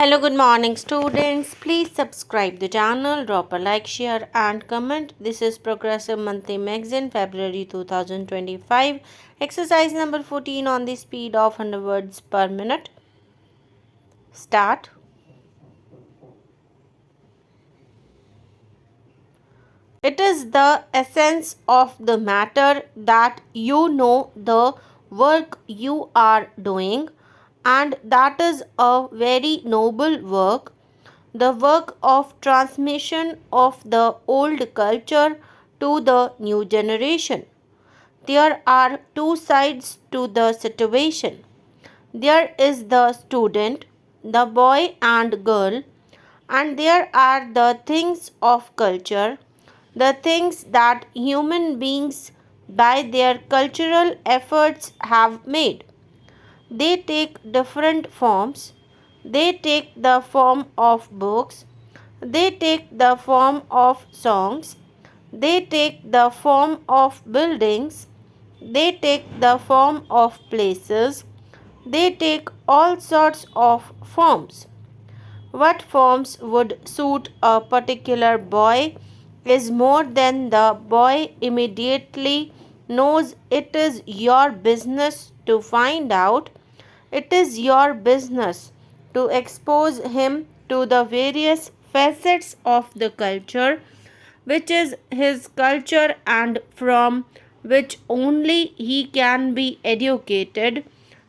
Hello, good morning, students. Please subscribe the channel, drop a like, share, and comment. This is Progressive Monthly Magazine, February 2025. Exercise number 14 on the speed of 100 words per minute. Start. It is the essence of the matter that you know the work you are doing, and that is a very noble work, the work of transmission of the old culture to the new generation. There are two sides to the situation. There is the student, the boy and girl, and there are the things of culture, the things that human beings by their cultural efforts have made. They take different forms. They take the form of books. They take the form of songs. They take the form of buildings. They take the form of places. They take all sorts of forms. What forms would suit a particular boy is more than the boy immediately knows. It is your business to find out. It is your business to expose him to the various facets of the culture, which is his culture and from which only he can be educated,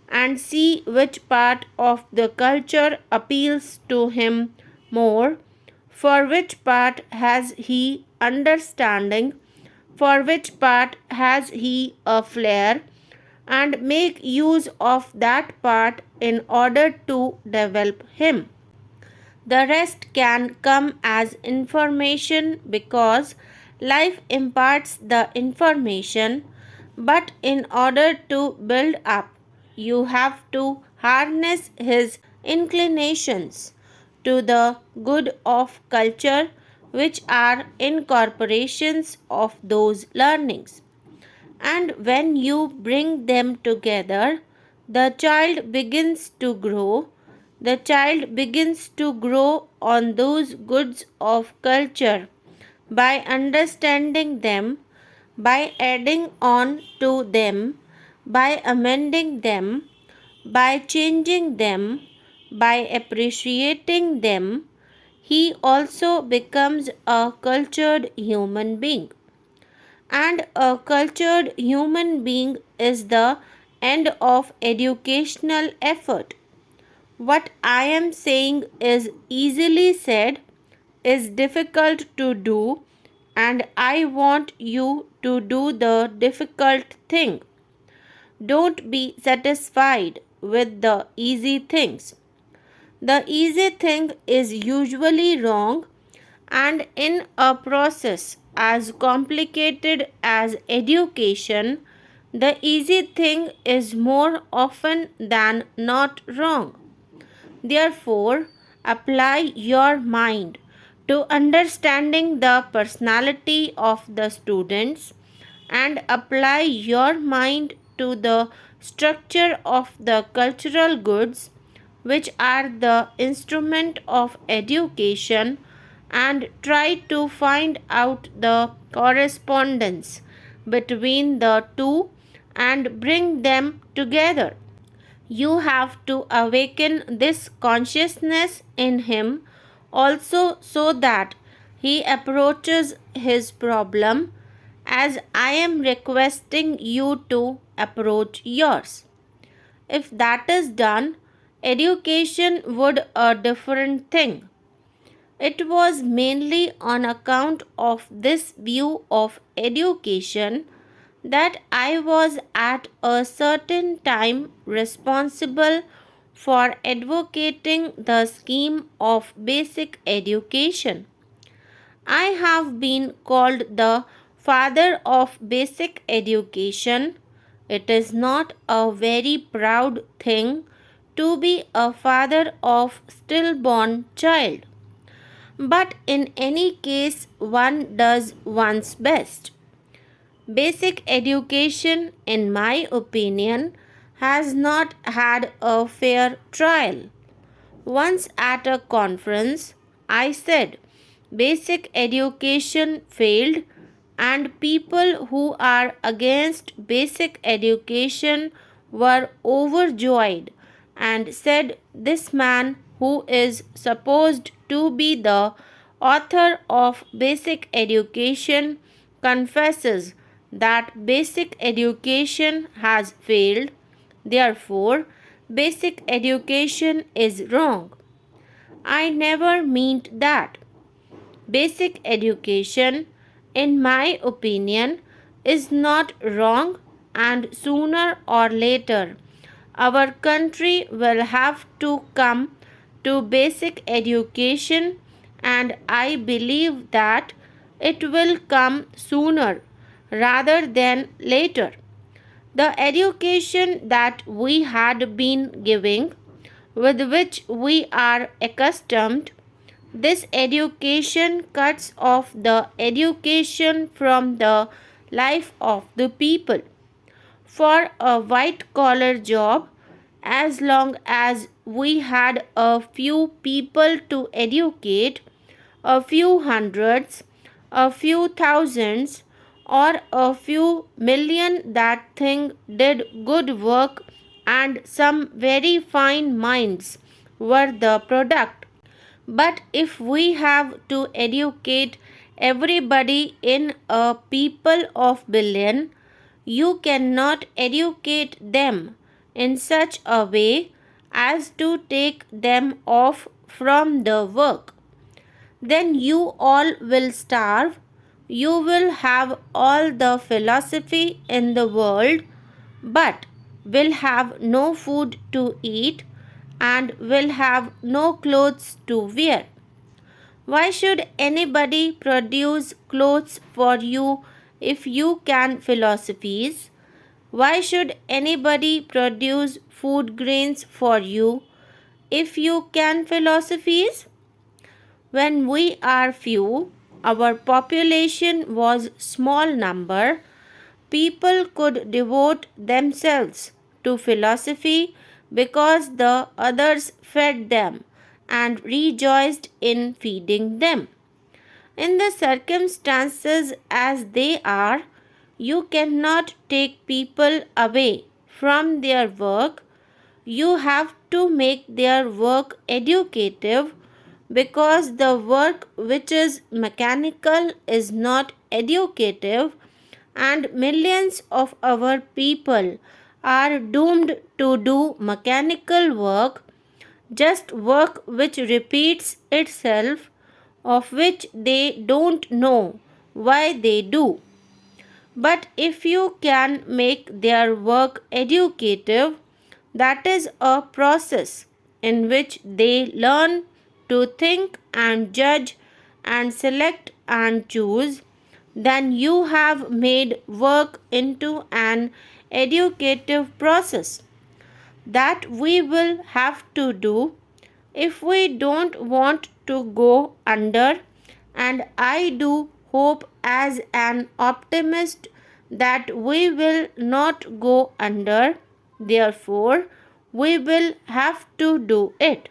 and see which part of the culture appeals to him more, for which part has he understanding, for which part has he a flair, and make use of that part in order to develop him. The rest can come as information because life imparts the information, but in order to build up, you have to harness his inclinations to the good of culture, which are incorporations of those learnings. And when you bring them together, the child begins to grow. The child begins to grow on those goods of culture by understanding them, by adding on to them, by amending them, by changing them, by appreciating them. He also becomes a cultured human being, and a cultured human being is the end of educational effort. What I am saying is easily said, is difficult to do, and I want you to do the difficult thing. Don't be satisfied with the easy things. The easy thing is usually wrong, and in a process as complicated as education, the easy thing is more often than not wrong. Therefore, apply your mind to understanding the personality of the students, and apply your mind to the structure of the cultural goods, which are the instrument of education, and try to find out the correspondence between the two and bring them together. You have to awaken this consciousness in him also, so that he approaches his problem as I am requesting you to approach yours. If that is done, education would a different thing. It was mainly on account of this view of education that I was at a certain time responsible for advocating the scheme of basic education. I have been called the father of basic education. It is not a very proud thing to be a father of stillborn child, but in any case one does one's best. Basic education, in my opinion, has not had a fair trial. Once at a conference, I said basic education failed, and people who are against basic education were overjoyed and said this man, who is supposed to be the author of basic education, confesses that basic education has failed. Therefore, basic education is wrong. I never meant that. Basic education, in my opinion, is not wrong, and sooner or later, our country will have to come to basic education, and I believe that it will come sooner rather than later. The education that we had been giving, with which we are accustomed, this education cuts off the education from the life of the people. For a white collar job, as long as we had a few people to educate, a few hundreds, a few thousands, or a few million, that thing did good work, and some very fine minds were the product. But if we have to educate everybody in a people of billion, you cannot educate them in such a way as to take them off from the work. Then you all will starve. You will have all the philosophy in the world, but will have no food to eat and will have no clothes to wear. Why should anybody produce clothes for you if you can philosophies? Why should anybody produce food grains for you if you can philosophies? When we are few, our population was small number, people could devote themselves to philosophy because the others fed them and rejoiced in feeding them. In the circumstances as they are, you cannot take people away from their work. You have to make their work educative, because the work which is mechanical is not educative, and millions of our people are doomed to do mechanical work, just work which repeats itself, of which they don't know why they do. But if you can make their work educative, that is a process in which they learn to think and judge and select and choose, then you have made work into an educative process that we will have to do if we don't want to go under. And I do hope, as an optimist, that we will not go under. Therefore, we will have to do it.